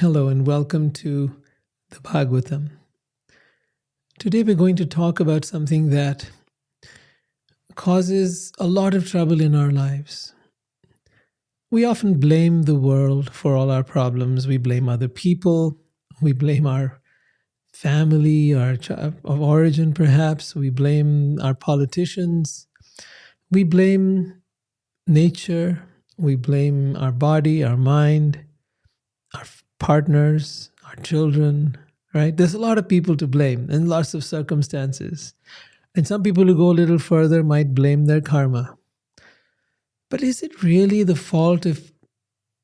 Hello and welcome to the Bhagavatam. Today we're going to talk about something that causes a lot of trouble in our lives. We often blame the world for all our problems. We blame other people. We blame our family, our of origin perhaps. We blame our politicians. We blame nature. We blame our body, our mind, our partners, our children, right? There's a lot of people to blame and lots of circumstances. And some people who go a little further might blame their karma. But is it really the fault of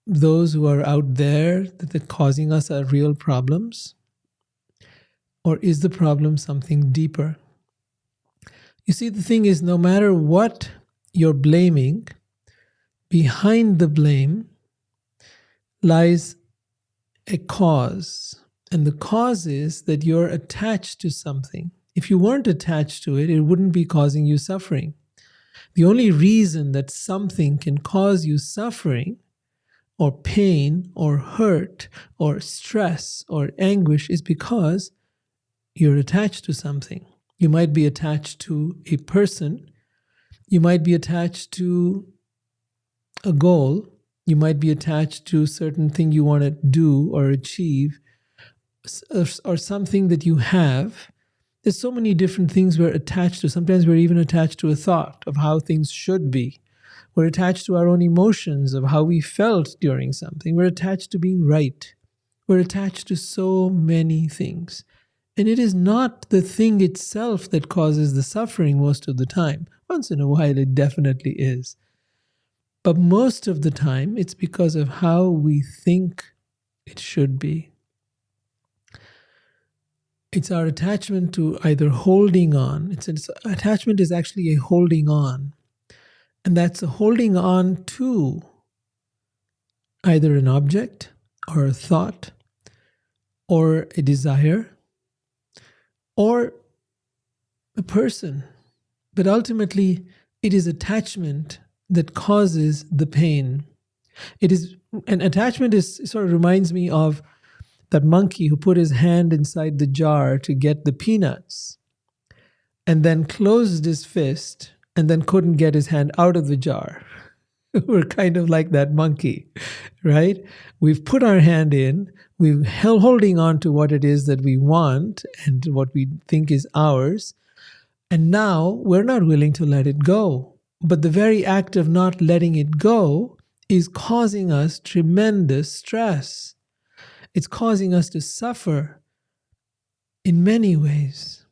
those who are out there that are causing us our real problems? Or is the problem something deeper? You see, the thing is, no matter what you're blaming, behind the blame lies a cause. And the cause is that you're attached to something. If you weren't attached to it, it wouldn't be causing you suffering. The only reason that something can cause you suffering or pain or hurt or stress or anguish is because you're attached to something. You might be attached to a person. You might be attached to a goal. You might be attached to a certain thing you want to do or achieve, or something that you have. There's so many different things we're attached to. Sometimes we're even attached to a thought of how things should be. We're attached to our own emotions of how we felt during something. We're attached to being right. We're attached to so many things. And it is not the thing itself that causes the suffering most of the time. Once in a while, it definitely is. But most of the time, it's because of how we think it should be. It's our attachment to either holding on. Attachment is actually a holding on. And that's a holding on to either an object or a thought or a desire or a person. But ultimately, it is attachment that causes the pain. And attachment sort of reminds me of that monkey who put his hand inside the jar to get the peanuts and then closed his fist and then couldn't get his hand out of the jar. We're kind of like that monkey, right? We've put our hand in, we're holding on to what it is that we want and what we think is ours, and now we're not willing to let it go. But the very act of not letting it go is causing us tremendous stress. It's causing us to suffer in many ways.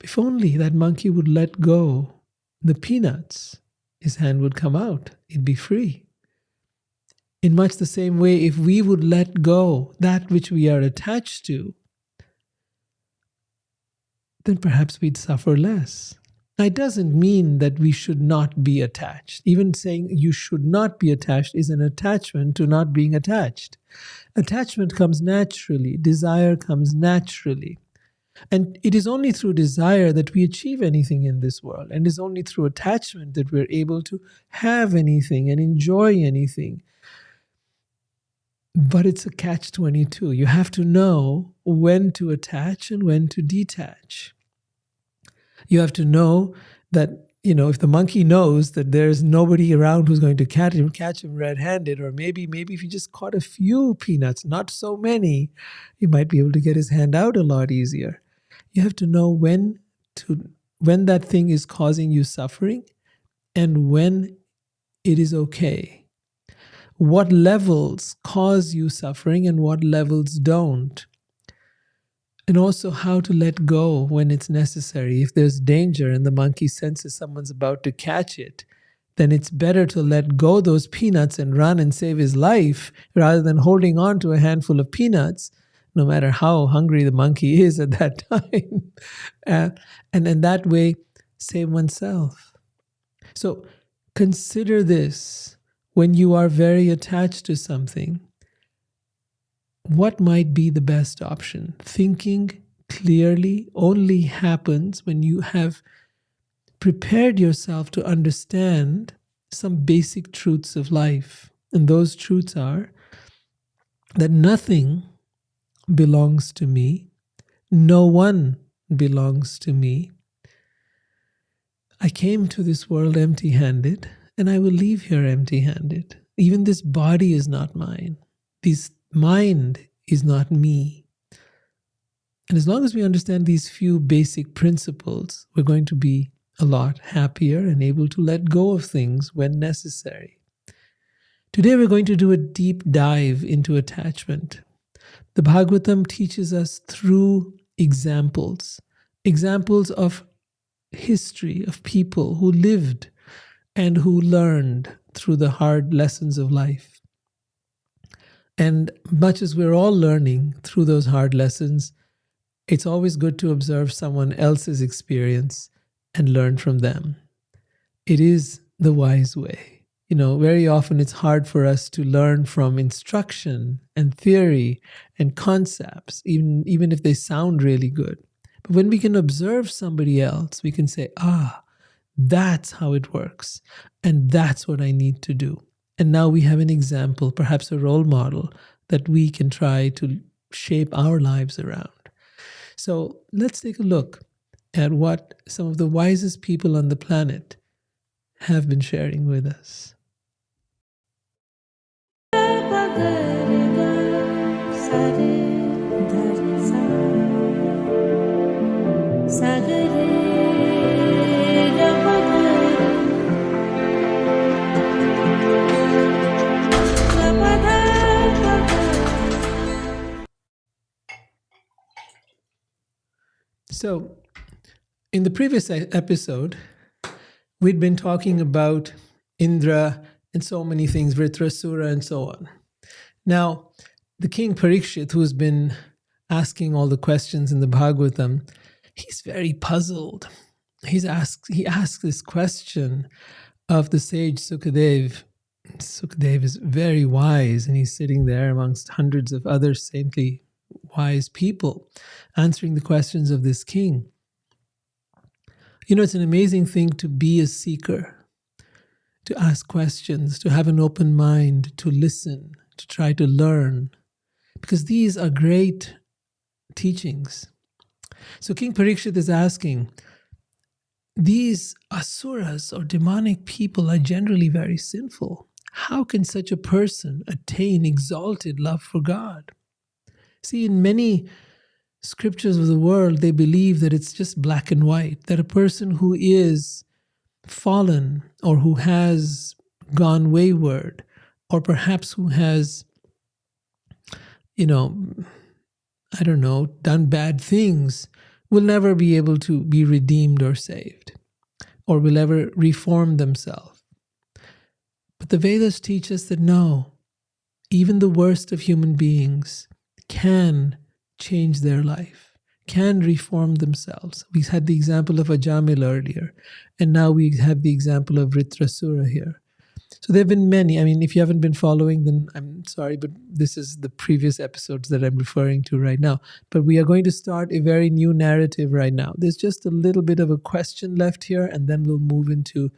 If only that monkey would let go the peanuts, his hand would come out. It'd be free. In much the same way, if we would let go that which we are attached to, then perhaps we'd suffer less. Now, it doesn't mean that we should not be attached. Even saying you should not be attached is an attachment to not being attached. Attachment comes naturally. Desire comes naturally. And it is only through desire that we achieve anything in this world. And it is only through attachment that we're able to have anything and enjoy anything. But it's a catch-22. You have to know when to attach and when to detach. You have to know that, if the monkey knows that there's nobody around who's going to catch him red-handed, or maybe if he just caught a few peanuts, not so many, he might be able to get his hand out a lot easier. You have to know when that thing is causing you suffering and when it is okay. What levels cause you suffering and what levels don't. And also how to let go when it's necessary. If there's danger and the monkey senses someone's about to catch it, then it's better to let go those peanuts and run and save his life rather than holding on to a handful of peanuts, no matter how hungry the monkey is at that time. And in that way, save oneself. So consider this when you are very attached to something. What might be the best option? Thinking clearly only happens when you have prepared yourself to understand some basic truths of life. And those truths are that nothing belongs to me, no one belongs to me. I came to this world empty-handed, and I will leave here empty-handed. Even this body is not mine. This mind is not me. And as long as we understand these few basic principles, we're going to be a lot happier and able to let go of things when necessary. Today we're going to do a deep dive into attachment. The Bhagavatam teaches us through examples of history, of people who lived and who learned through the hard lessons of life. And much as we're all learning through those hard lessons, it's always good to observe someone else's experience and learn from them. It is the wise way. Very often it's hard for us to learn from instruction and theory and concepts, even if they sound really good. But when we can observe somebody else, we can say, that's how it works. And that's what I need to do. And now we have an example, perhaps a role model, that we can try to shape our lives around. So let's take a look at what some of the wisest people on the planet have been sharing with us. So, in the previous episode, we'd been talking about Indra and so many things, Vritrasura and so on. Now, the king Parikshit, who's been asking all the questions in the Bhagavatam, he's very puzzled. He asks this question of the sage Sukadev. Sukadev is very wise, and he's sitting there amongst hundreds of other saintly, wise people, answering the questions of this king. It's an amazing thing to be a seeker, to ask questions, to have an open mind, to listen, to try to learn, because these are great teachings. So King Parikshit is asking, these asuras or demonic people are generally very sinful. How can such a person attain exalted love for God? See, in many scriptures of the world, they believe that it's just black and white, that a person who is fallen or who has gone wayward or perhaps who has, done bad things will never be able to be redeemed or saved or will ever reform themselves. But the Vedas teach us that no, even the worst of human beings can change their life, can reform themselves. We had the example of Ajamil earlier, and now we have the example of Vritrasura here. So there have been many. If you haven't been following, then I'm sorry, but this is the previous episodes that I'm referring to right now. But we are going to start a very new narrative right now. There's just a little bit of a question left here, and then we'll move into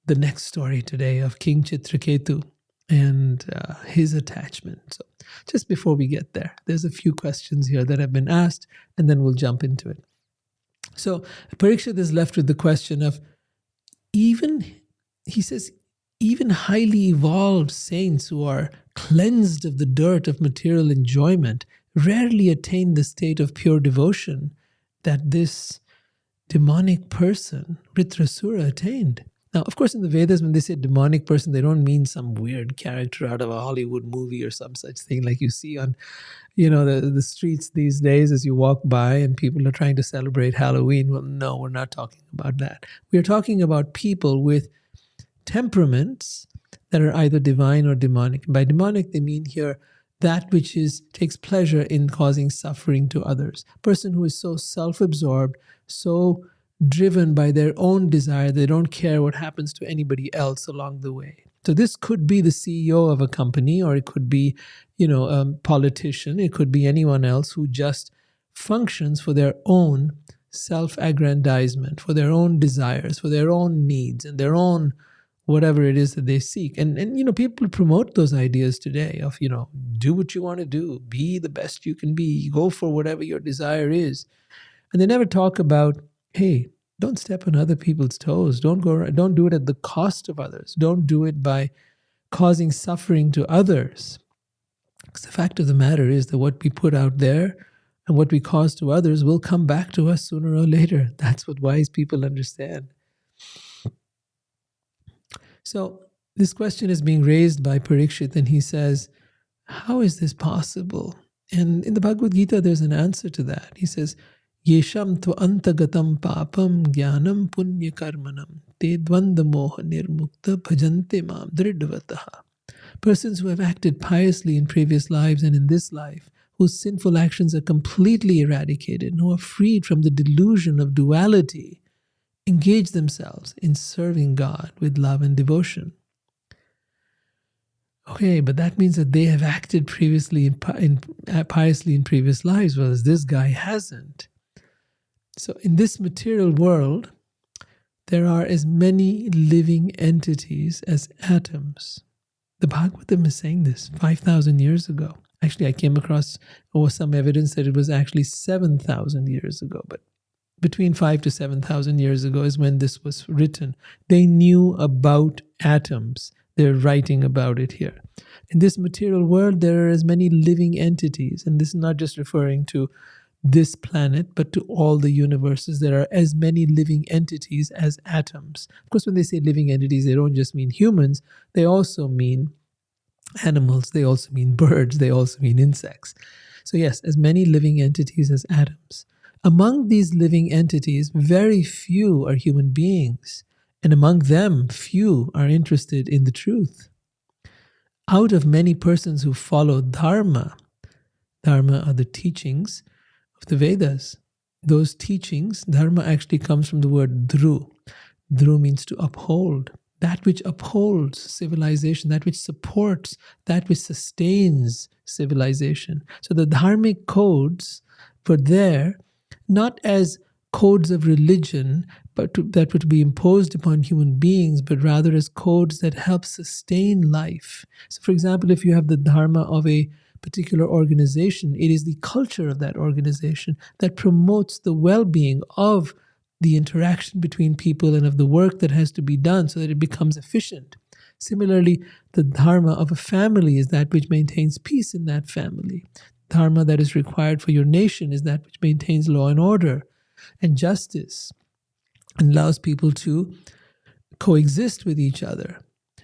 the next story today of King Chitraketu and his attachment. So just before we get there, there's a few questions here that have been asked, and then we'll jump into it. So Parikshit is left with the question of he says, even highly evolved saints who are cleansed of the dirt of material enjoyment rarely attain the state of pure devotion that this demonic person, Vritrasura, attained. Now, of course, in the Vedas, when they say demonic person, they don't mean some weird character out of a Hollywood movie or some such thing like you see on, the streets these days as you walk by and people are trying to celebrate Halloween. Well, no, we're not talking about that. We're talking about people with temperaments that are either divine or demonic. By demonic, they mean here that which takes pleasure in causing suffering to others. A person who is so self-absorbed, so driven by their own desire, they don't care what happens to anybody else along the way. So this could be the CEO of a company, or it could be, a politician. It could be anyone else who just functions for their own self-aggrandizement, for their own desires, for their own needs, and their own whatever it is that they seek. And people promote those ideas today of, do what you want to do, be the best you can be, go for whatever your desire is. And they never talk about, hey, don't step on other people's toes. Don't do it at the cost of others. Don't do it by causing suffering to others. Because the fact of the matter is that what we put out there and what we cause to others will come back to us sooner or later. That's what wise people understand. So this question is being raised by Parikshit, and he says, how is this possible? And in the Bhagavad Gita, there's an answer to that. He says, Yesham tva antagatam papam jnanam punya karmanam te dvanda moha nirmukta bhajante mam dridvataha. Persons who have acted piously in previous lives and in this life, whose sinful actions are completely eradicated, and who are freed from the delusion of duality, engage themselves in serving God with love and devotion. Okay, but that means that they have acted piously in previous lives, whereas this guy hasn't. So in this material world, there are as many living entities as atoms. The Bhagavatam is saying this 5,000 years ago. Actually, I came across some evidence that it was actually 7,000 years ago, but between 5,000 to 7,000 years ago is when this was written. They knew about atoms. They're writing about it here. In this material world, there are as many living entities, and this is not just referring to this planet, but to all the universes. There are as many living entities as atoms. Of course, when they say living entities, they don't just mean humans. They also mean animals. They also mean birds. They also mean insects. So yes, as many living entities as atoms. Among these living entities, very few are human beings, and among them, few are interested in the truth. Out of many persons who follow dharma are the teachings of the Vedas. Those teachings, dharma actually comes from the word dhru. Dhru means to uphold. That which upholds civilization, that which supports, that which sustains civilization. So the dharmic codes were there not as codes of religion, but that would be imposed upon human beings, but rather as codes that help sustain life. So for example, if you have the dharma of a particular organization, it is the culture of that organization that promotes the well-being of the interaction between people and of the work that has to be done so that it becomes efficient. Similarly, the dharma of a family is that which maintains peace in that family. Dharma that is required for your nation is that which maintains law and order and justice and allows people to coexist with each other.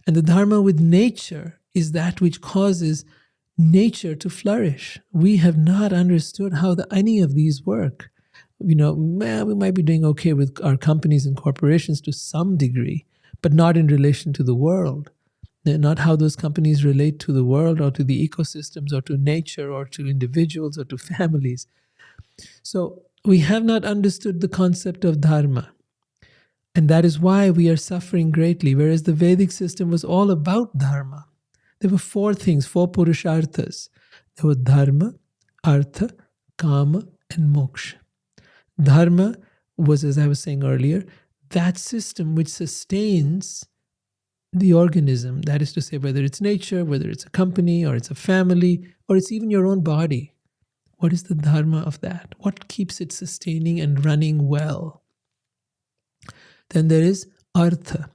And the dharma with nature is that which causes nature to flourish. We have not understood how any of these work. We might be doing okay with our companies and corporations to some degree, but not in relation to the world. Not how those companies relate to the world or to the ecosystems or to nature or to individuals or to families. So we have not understood the concept of dharma. And that is why we are suffering greatly, whereas the Vedic system was all about dharma. There were four things, four purusharthas. There were dharma, artha, kama, and moksha. Dharma was, as I was saying earlier, that system which sustains the organism. That is to say, whether it's nature, whether it's a company, or it's a family, or it's even your own body. What is the dharma of that? What keeps it sustaining and running well? Then there is artha.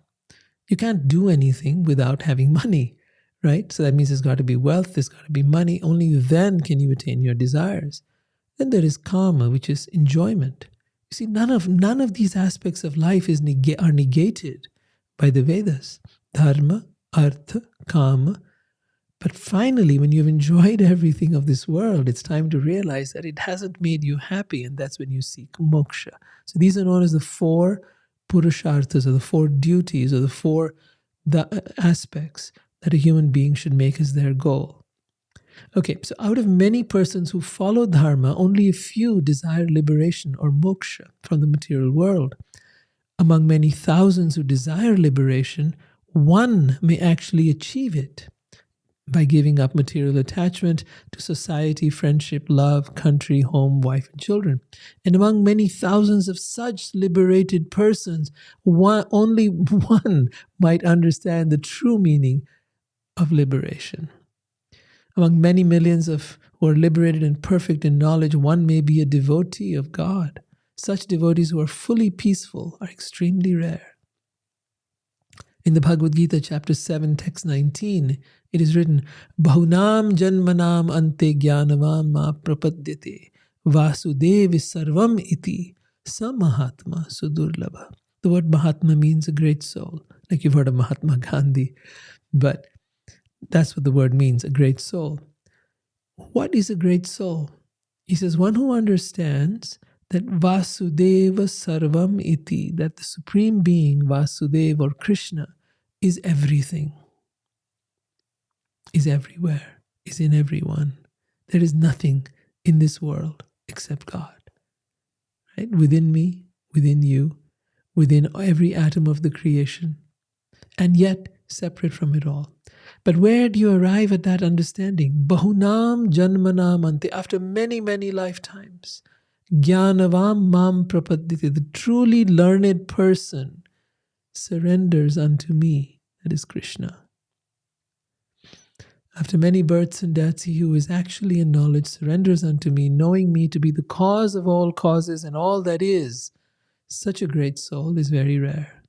You can't do anything without having money, right? So that means there's got to be wealth, there's got to be money. Only then can you attain your desires. Then there is kama, which is enjoyment. You see, none of these aspects of life are negated by the Vedas. Dharma, artha, kama. But finally, when you've enjoyed everything of this world, it's time to realize that it hasn't made you happy, and that's when you seek moksha. So these are known as the four purusharthas, or the four duties, or the aspects that a human being should make as their goal. Okay, so out of many persons who follow dharma, only a few desire liberation or moksha from the material world. Among many thousands who desire liberation, one may actually achieve it. by giving up material attachment to society, friendship, love, country, home, wife, and children. And among many thousands of such liberated persons, only one might understand the true meaning of liberation. Among many millions of who are liberated and perfect in knowledge, one may be a devotee of God. Such devotees who are fully peaceful are extremely rare. In the Bhagavad Gita, chapter 7, text 19, it is written, Bahunam janmanam ante jnanavam ma prapadyate vasudev sarvam iti samahatma sudurlabha. The word Mahatma means a great soul. Like you've heard of Mahatma Gandhi, but that's what the word means, a great soul. What is a great soul? He says, one who understands that Vasudeva Sarvam Iti, that the Supreme Being, Vasudeva or Krishna, is everything, is everywhere, is in everyone. There is nothing in this world except God. Right? Within me, within you, within every atom of the creation, and yet separate from it all. But where do you arrive at that understanding? Bahunam janmanam ante, after many, many lifetimes. Jnanavam mam prapadyate, the truly learned person surrenders unto me, that is Krishna. After many births and deaths, he who is actually in knowledge surrenders unto me, knowing me to be the cause of all causes and all that is. Such a great soul is very rare.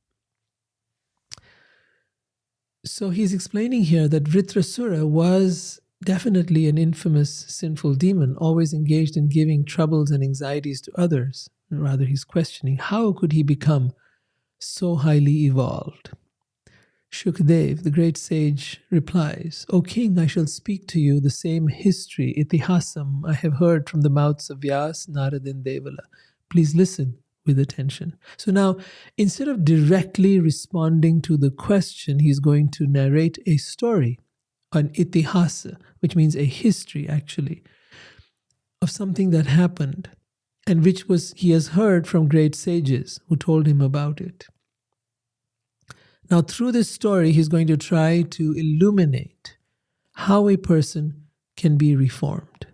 So he's explaining here that Vritrasura was definitely an infamous sinful demon, always engaged in giving troubles and anxieties to others. Rather, he's questioning, how could he become so highly evolved? Shukdev, the great sage, replies, O king, I shall speak to you the same history, itihasam, I have heard from the mouths of Vyas, Narad, and Devala. Please listen with attention. So now, instead of directly responding to the question, he's going to narrate a story, an itihasa, which means a history, actually, of something that happened, and which he has heard from great sages who told him about it. Now, through this story, he's going to try to illuminate how a person can be reformed.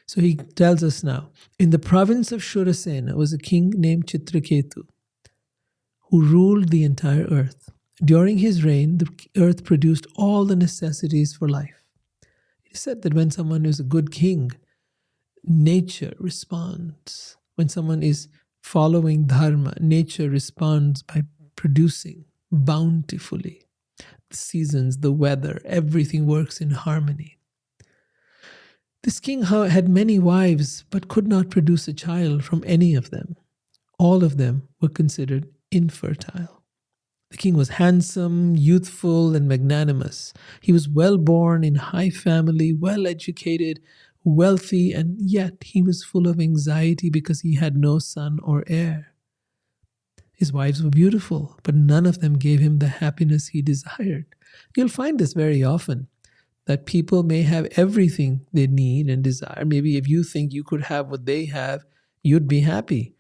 So he tells us now, in the province of Shurasena was a king named Chitraketu who ruled the entire earth. During his reign, the earth produced all the necessities for life. It is said that when someone is a good king, nature responds. When someone is following dharma, nature responds by producing bountifully. The seasons, the weather, everything works in harmony. This king had many wives, but could not produce a child from any of them. All of them were considered infertile. The king was handsome, youthful, and magnanimous. He was well born in high family, well educated, wealthy, and yet he was full of anxiety because he had no son or heir. His wives were beautiful, but none of them gave him the happiness he desired. You'll find this very often, that people may have everything they need and desire. Maybe if you think you could have what they have, you'd be happy.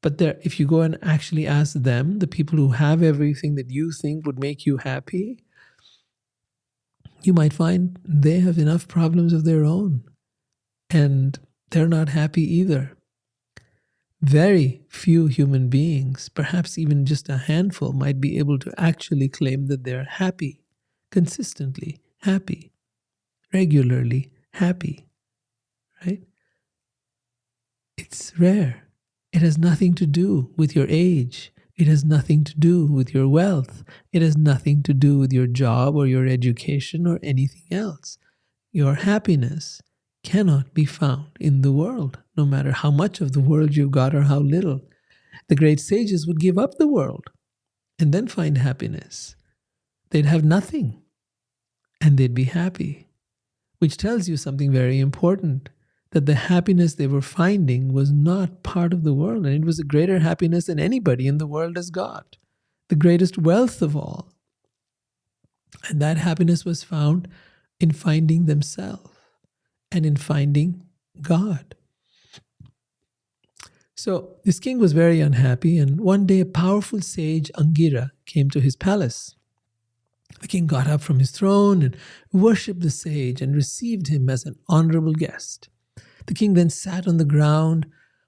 But if you go and actually ask them, the people who have everything that you think would make you happy, you might find they have enough problems of their own. And they're not happy either. Very few human beings, perhaps even just a handful, might be able to actually claim that they're happy, consistently happy, regularly happy, right? It's rare. It has nothing to do with your age. It has nothing to do with your wealth. It has nothing to do with your job or your education or anything else. Your happiness cannot be found in the world, no matter how much of the world you've got or how little. The great sages would give up the world and then find happiness. They'd have nothing and they'd be happy, which tells you something very important, that the happiness they were finding was not part of the world, and it was a greater happiness than anybody in the world has got, the greatest wealth of all. And that happiness was found in finding themselves and in finding God. So this king was very unhappy, and one day a powerful sage, Angira, came to his palace. The king got up from his throne and worshipped the sage and received him as an honorable guest. The king then sat on the ground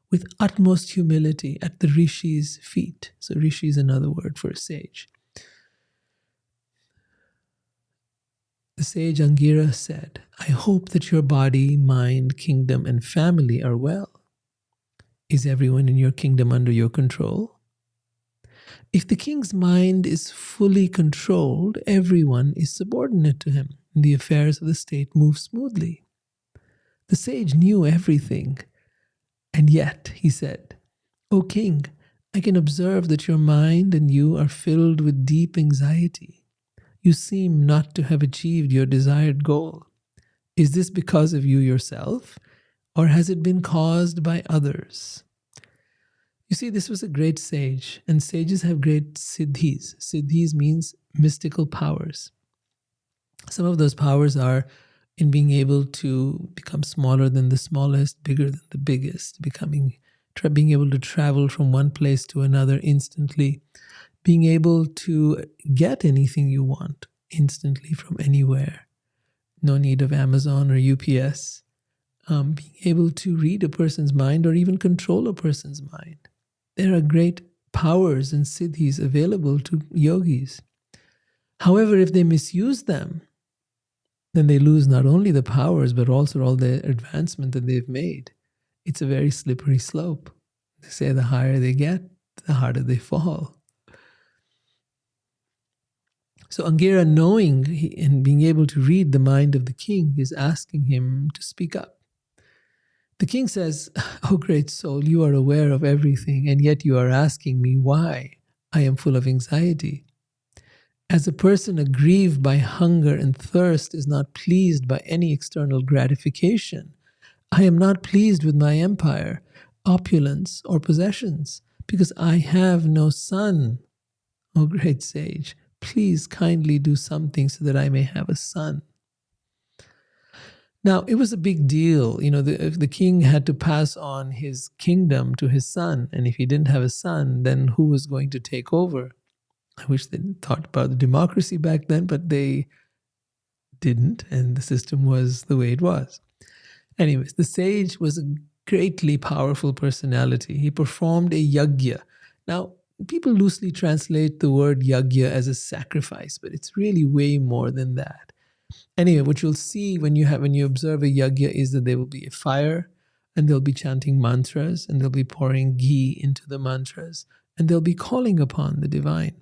with utmost humility at the rishi's feet. So rishi is another word for a sage. The sage Angira said, "I hope that your body, mind, kingdom, and family are well. Is everyone in your kingdom under your control? If the king's mind is fully controlled, everyone is subordinate to him, and the affairs of the state move smoothly." The sage knew everything, and yet he said, "O king, I can observe that your mind and you are filled with deep anxiety. You seem not to have achieved your desired goal. Is this because of you yourself, or has it been caused by others?" You see, this was a great sage, and sages have great siddhis. Siddhis means mystical powers. Some of those powers are in being able to become smaller than the smallest, bigger than the biggest, being able to travel from one place to another instantly, being able to get anything you want instantly from anywhere. No need of Amazon or UPS. Being able to read a person's mind or even control a person's mind. There are great powers and siddhis available to yogis. However, if they misuse them, then they lose not only the powers, but also all the advancement that they've made. It's a very slippery slope. They say the higher they get, the harder they fall. So Angira, knowing and being able to read the mind of the king, is asking him to speak up. The king says, "Oh great soul, you are aware of everything, and yet you are asking me why I am full of anxiety. As a person aggrieved by hunger and thirst is not pleased by any external gratification, I am not pleased with my empire, opulence, or possessions, because I have no son. O great sage, please kindly do something so that I may have a son." Now, it was a big deal. If the king had to pass on his kingdom to his son, and if he didn't have a son, then who was going to take over? I wish they thought about the democracy back then, but they didn't, and the system was the way it was. Anyways, the sage was a greatly powerful personality. He performed a yajna. Now, people loosely translate the word yajna as a sacrifice, but it's really way more than that. Anyway, what you'll see when you observe a yajna is that there will be a fire, and they'll be chanting mantras, and they'll be pouring ghee into the mantras, and they'll be calling upon the divine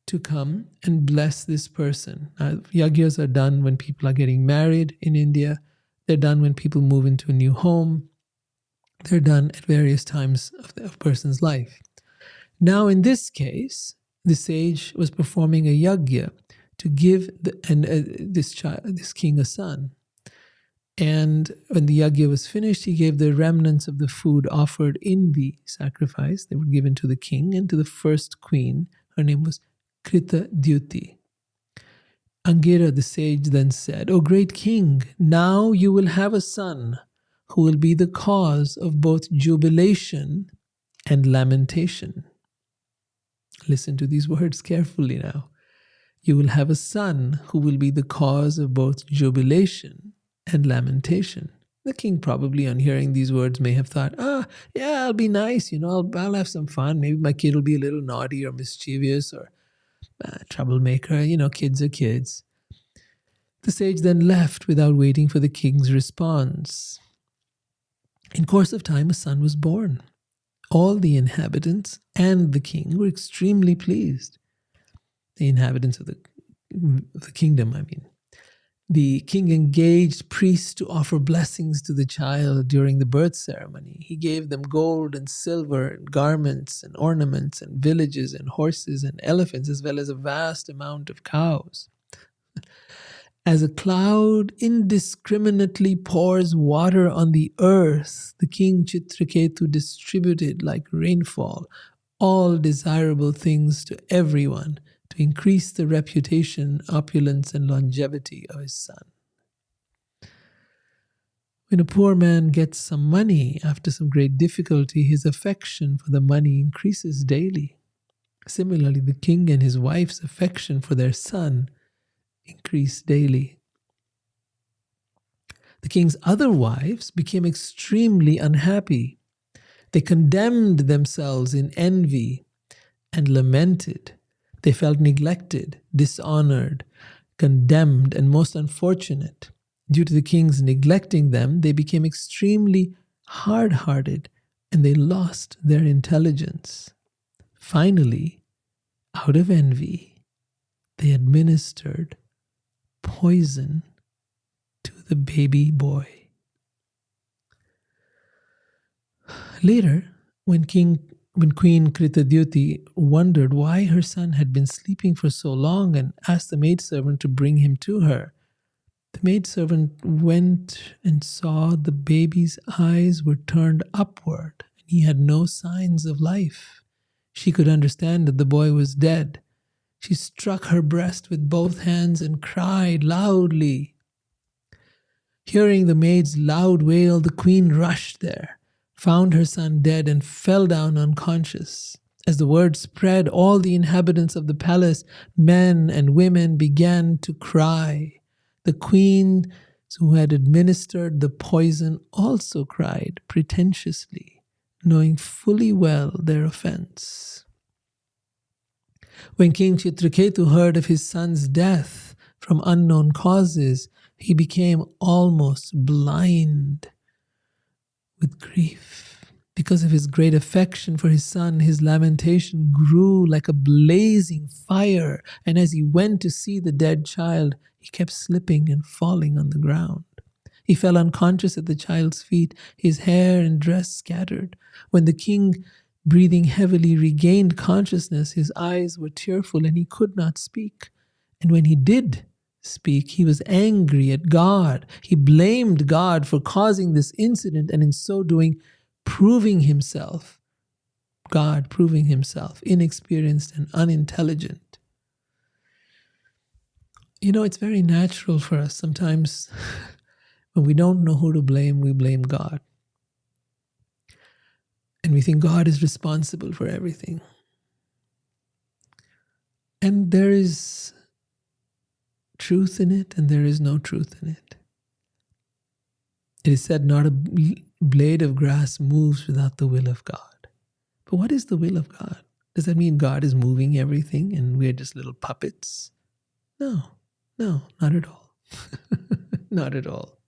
to come and bless this person. Yajnas are done when people are getting married in India. They're done when people move into a new home. They're done at various times of a person's life. Now, in this case, the sage was performing a yajna to give this king a son. And when the yajna was finished, he gave the remnants of the food offered in the sacrifice. They were given to the king and to the first queen. Her name was Krita Dyuti. Angira, the sage, then said, "O great king, now you will have a son who will be the cause of both jubilation and lamentation." Listen to these words carefully now. You will have a son who will be the cause of both jubilation and lamentation. The king, probably on hearing these words, may have thought, yeah, I'll be nice, I'll have some fun. Maybe my kid will be a little naughty or mischievous or troublemaker. Kids are kids. The sage then left without waiting for the king's response. In course of time, a son was born. All the inhabitants and the king were extremely pleased. The inhabitants of the kingdom, I mean. The king engaged priests to offer blessings to the child during the birth ceremony. He gave them gold and silver and garments and ornaments and villages and horses and elephants, as well as a vast amount of cows. As a cloud indiscriminately pours water on the earth, the king Chitraketu distributed like rainfall all desirable things to everyone to increase the reputation, opulence, and longevity of his son. When a poor man gets some money after some great difficulty, his affection for the money increases daily. Similarly, the king and his wife's affection for their son increased daily. The king's other wives became extremely unhappy. They condemned themselves in envy and lamented. They felt neglected, dishonored, condemned, and most unfortunate. Due to the king's neglecting them, they became extremely hard-hearted and they lost their intelligence. Finally, out of envy, they administered poison to the baby boy. Later, when Queen Kritadyuti wondered why her son had been sleeping for so long and asked the maidservant to bring him to her, the maidservant went and saw the baby's eyes were turned upward and he had no signs of life. She could understand that the boy was dead. She struck her breast with both hands and cried loudly. Hearing the maid's loud wail, the queen rushed there, found her son dead, and fell down unconscious. As the word spread, all the inhabitants of the palace, men and women, began to cry. The queen who had administered the poison also cried pretentiously, knowing fully well their offense. When King Chitraketu heard of his son's death from unknown causes, he became almost blind with grief. Because of his great affection for his son, his lamentation grew like a blazing fire, and as he went to see the dead child, he kept slipping and falling on the ground. He fell unconscious at the child's feet, his hair and dress scattered. When the king, breathing heavily, regained consciousness, his eyes were tearful and he could not speak. And when he did speak, he was angry at God. He blamed God for causing this incident and in so doing, proving himself inexperienced and unintelligent. You know, it's very natural for us sometimes when we don't know who to blame, we blame God. And we think God is responsible for everything. And there is truth in it and there is no truth in it. It is said not a blade of grass moves without the will of God. But what is the will of God? Does that mean God is moving everything and we're just little puppets? No, not at all. Not at all.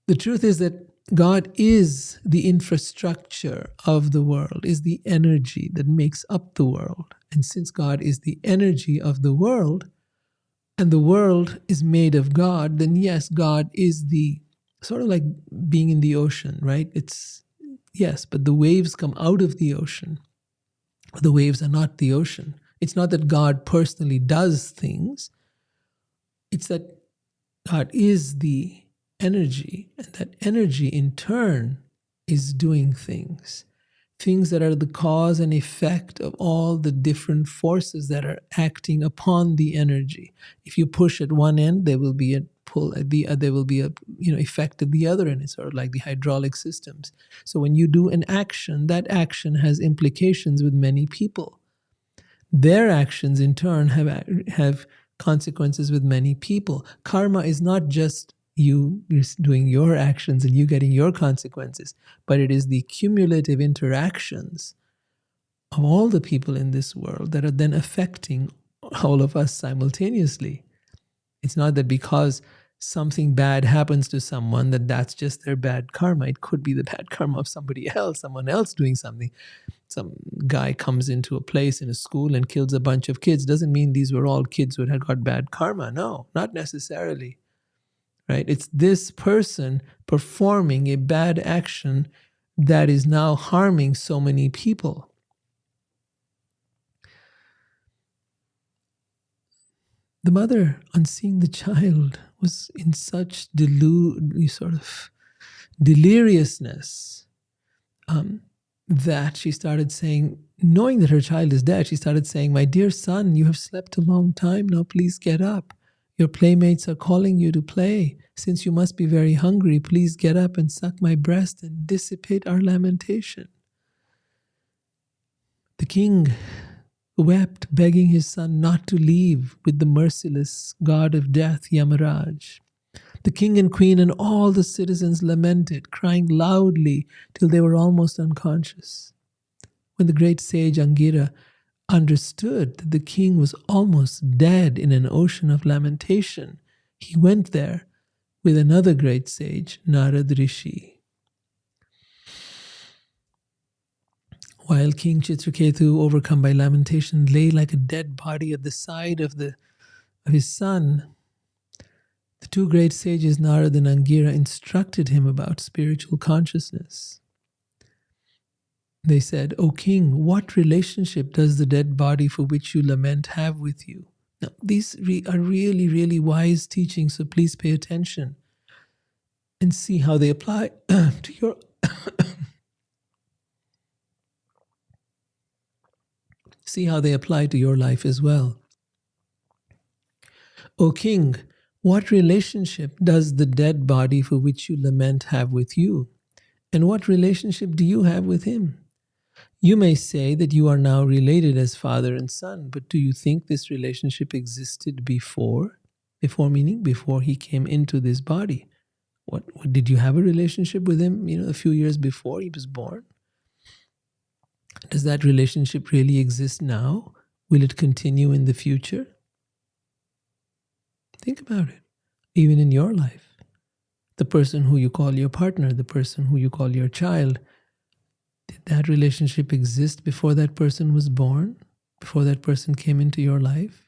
The truth is that God is the infrastructure of the world, is the energy that makes up the world. And since God is the energy of the world, and the world is made of God, then yes, God is the, sort of like being in the ocean, right? Yes, but the waves come out of the ocean. The waves are not the ocean. It's not that God personally does things. It's that God is the energy, and that energy in turn is doing things that are the cause and effect of all the different forces that are acting upon the energy. If you push at one end, there will be a pull at the there will be a effect at the other end. It's sort of like the hydraulic systems. So when you do an action, that action has implications with many people. Their actions in turn have consequences with many people. Karma is not just you doing your actions and you getting your consequences, but it is the cumulative interactions of all the people in this world that are then affecting all of us simultaneously. It's not that because something bad happens to someone that's just their bad karma. It could be the bad karma of somebody else, someone else doing something. Some guy comes into a place in a school and kills a bunch of kids. Doesn't mean these were all kids who had got bad karma. No, not necessarily. Right? It's this person performing a bad action that is now harming so many people. The mother, on seeing the child, was in such deliriousness that she started saying, knowing that her child is dead, she started saying, "My dear son, you have slept a long time. Now please get up. Your playmates are calling you to play. Since you must be very hungry, please get up and suck my breast and dissipate our lamentation." The king wept, begging his son not to leave with the merciless god of death, Yamaraj. The king and queen and all the citizens lamented, crying loudly till they were almost unconscious. When the great sage Angira understood that the king was almost dead in an ocean of lamentation, he went there with another great sage, Narad Rishi. While King Chitraketu, overcome by lamentation, lay like a dead body at the side of his son, the two great sages, Narad and Angira, instructed him about spiritual consciousness. They said, "O king, what relationship does the dead body for which you lament have with you?" Now, these are really, really wise teachings, so please pay attention and see how they apply to your see how they apply to your life as well. O king, what relationship does the dead body for which you lament have with you? And what relationship do you have with him? You may say that you are now related as father and son, but do you think this relationship existed before? Before meaning before he came into this body. What did you have a relationship with him, a few years before he was born? Does that relationship really exist now? Will it continue in the future? Think about it. Even in your life, the person who you call your partner, the person who you call your child, did that relationship exist before that person was born? Before that person came into your life?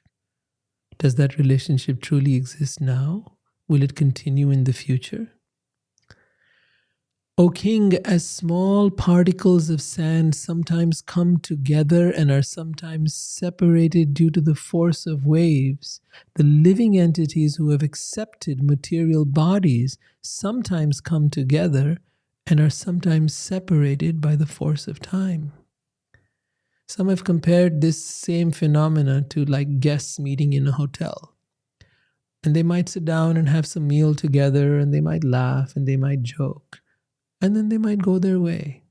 Does that relationship truly exist now? Will it continue in the future? O king, as small particles of sand sometimes come together and are sometimes separated due to the force of waves, the living entities who have accepted material bodies sometimes come together and are sometimes separated by the force of time. Some have compared this same phenomena to like guests meeting in a hotel. And they might sit down and have some meal together, and they might laugh and they might joke. And then they might go their way.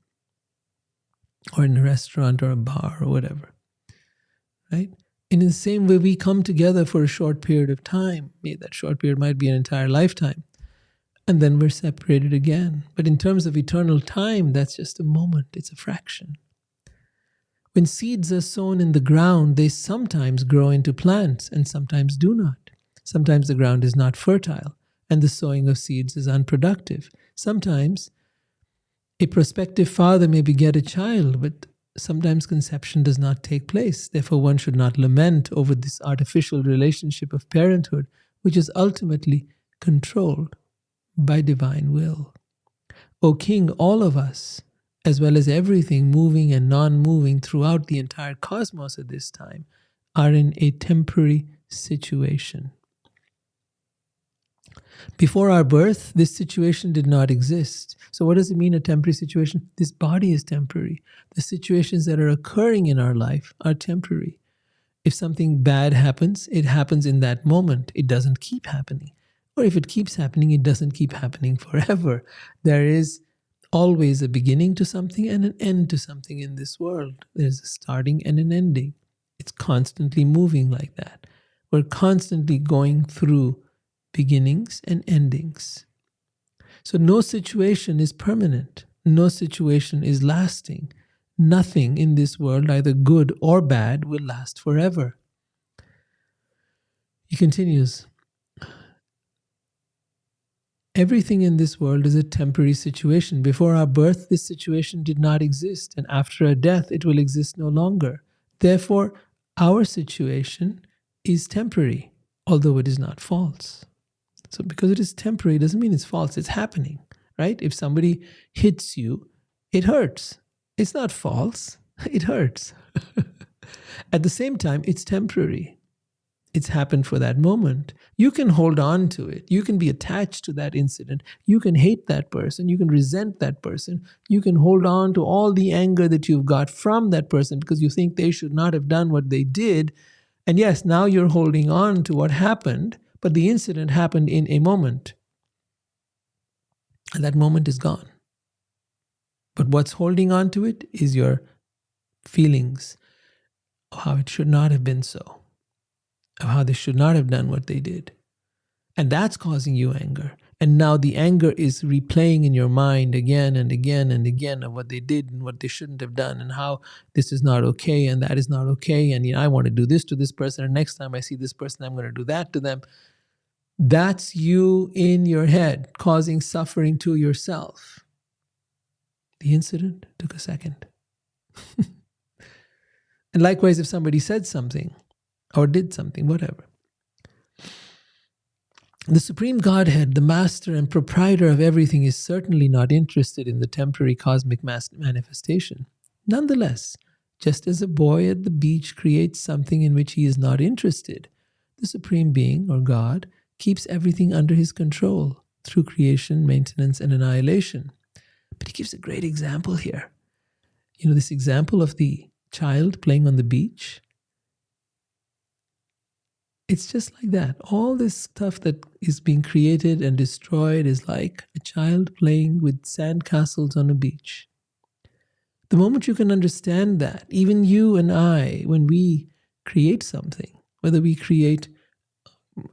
Or in a restaurant or a bar or whatever. Right? And in the same way, we come together for a short period of time. Maybe that short period might be an entire lifetime. And then we're separated again. But in terms of eternal time, that's just a moment. It's a fraction. When seeds are sown in the ground, they sometimes grow into plants and sometimes do not. Sometimes the ground is not fertile and the sowing of seeds is unproductive. Sometimes a prospective father may beget a child, but sometimes conception does not take place. Therefore, one should not lament over this artificial relationship of parenthood, which is ultimately controlled by divine will. O king, all of us, as well as everything moving and non-moving throughout the entire cosmos at this time, are in a temporary situation. Before our birth, this situation did not exist. So what does it mean, a temporary situation? This body is temporary. The situations that are occurring in our life are temporary. If something bad happens, it happens in that moment. It doesn't keep happening. Or if it keeps happening, it doesn't keep happening forever. There is always a beginning to something and an end to something in this world. There's a starting and an ending. It's constantly moving like that. We're constantly going through beginnings and endings. So no situation is permanent. No situation is lasting. Nothing in this world, either good or bad, will last forever. He continues, everything in this world is a temporary situation. Before our birth, this situation did not exist, and after our death, it will exist no longer. Therefore, our situation is temporary, although it is not false. So because it is temporary doesn't mean it's false. It's happening, right? If somebody hits you, it hurts. It's not false. It hurts. At the same time, it's temporary. It's happened for that moment. You can hold on to it. You can be attached to that incident. You can hate that person. You can resent that person. You can hold on to all the anger that you've got from that person because you think they should not have done what they did. And yes, now you're holding on to what happened, but the incident happened in a moment. And that moment is gone. But what's holding on to it is your feelings of how it should not have been so, of how they should not have done what they did. And that's causing you anger. And now the anger is replaying in your mind again and again and again of what they did and what they shouldn't have done and how this is not okay and that is not okay. And I want to do this to this person, and next time I see this person, I'm going to do that to them. That's you in your head causing suffering to yourself. The incident took a second. And likewise, if somebody said something or did something, whatever. The Supreme Godhead, the master and proprietor of everything, is certainly not interested in the temporary cosmic manifestation. Nonetheless, just as a boy at the beach creates something in which he is not interested, the Supreme Being, or God, keeps everything under his control through creation, maintenance, and annihilation. But he gives a great example here. This example of the child playing on the beach. It's just like that. All this stuff that is being created and destroyed is like a child playing with sand castles on a beach. The moment you can understand that, even you and I, when we create something, whether we create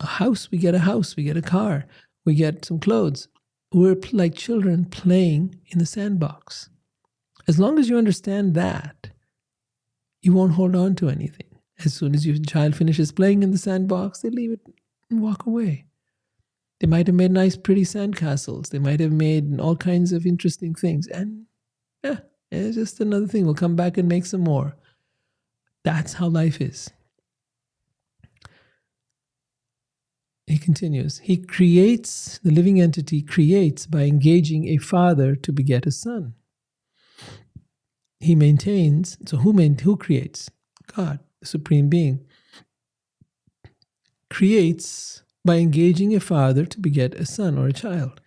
a house, we get a car, we get some clothes, we're like children playing in the sandbox. As long as you understand that, you won't hold on to anything. As soon as your child finishes playing in the sandbox, they leave it and walk away. They might have made nice, pretty sandcastles. They might have made all kinds of interesting things. And it's just another thing. We'll come back and make some more. That's how life is. He continues. He creates, the living entity creates by engaging a father to beget a son. He maintains, so who creates? God. The Supreme Being creates by engaging a father to beget a son or a child.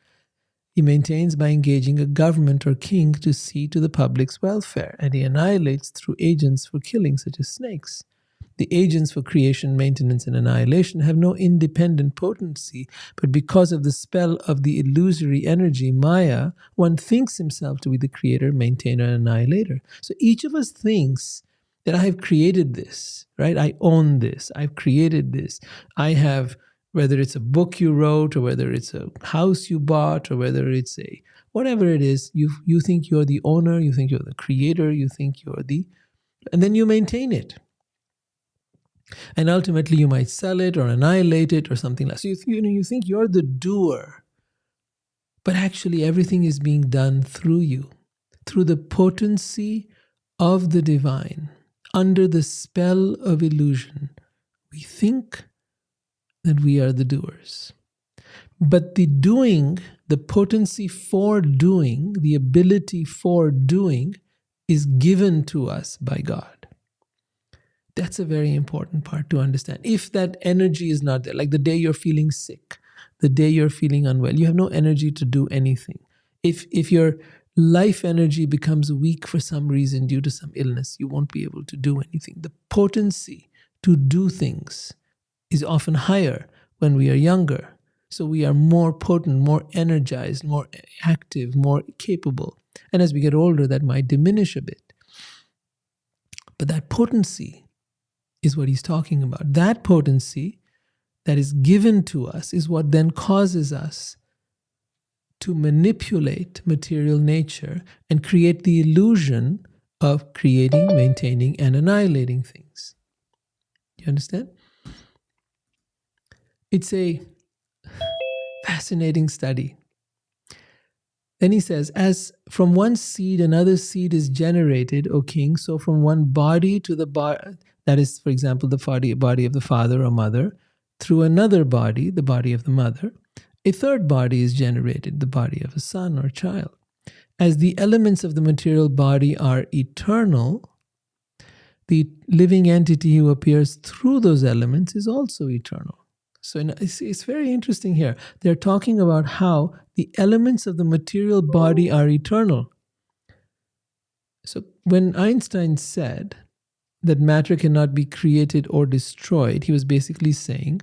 He maintains by engaging a government or king to see to the public's welfare, and he annihilates through agents for killing, such as snakes. The agents for creation, maintenance, and annihilation have no independent potency, but because of the spell of the illusory energy, Maya, one thinks himself to be the creator, maintainer, and annihilator. So each of us thinks that I have created this, right? I own this. I've created this. I have, whether it's a book you wrote or whether it's a house you bought or whether it's whatever it is, you think you're the owner, you think you're the creator, you think you're and then you maintain it. And ultimately you might sell it or annihilate it or something like that. So you think you're the doer, but actually everything is being done through you, through the potency of the divine. Under the spell of illusion, we think that we are the doers. But the doing, the potency for doing, the ability for doing is given to us by God. That's a very important part to understand. If that energy is not there, like the day you're feeling sick, the day you're feeling unwell, you have no energy to do anything. If your life energy becomes weak for some reason due to some illness, you won't be able to do anything. The potency to do things is often higher when we are younger. So we are more potent, more energized, more active, more capable. And as we get older, that might diminish a bit. But that potency is what he's talking about. That potency that is given to us is what then causes us to manipulate material nature and create the illusion of creating, maintaining, and annihilating things. You understand? It's a fascinating study. Then he says, as from one seed another seed is generated, O king, so from one body to the body, that is, for example, the body of the father or mother, through another body, the body of the mother, a third body is generated, the body of a son or child. As the elements of the material body are eternal, the living entity who appears through those elements is also eternal. So it's very interesting here. They're talking about how the elements of the material body are eternal. So when Einstein said that matter cannot be created or destroyed, he was basically saying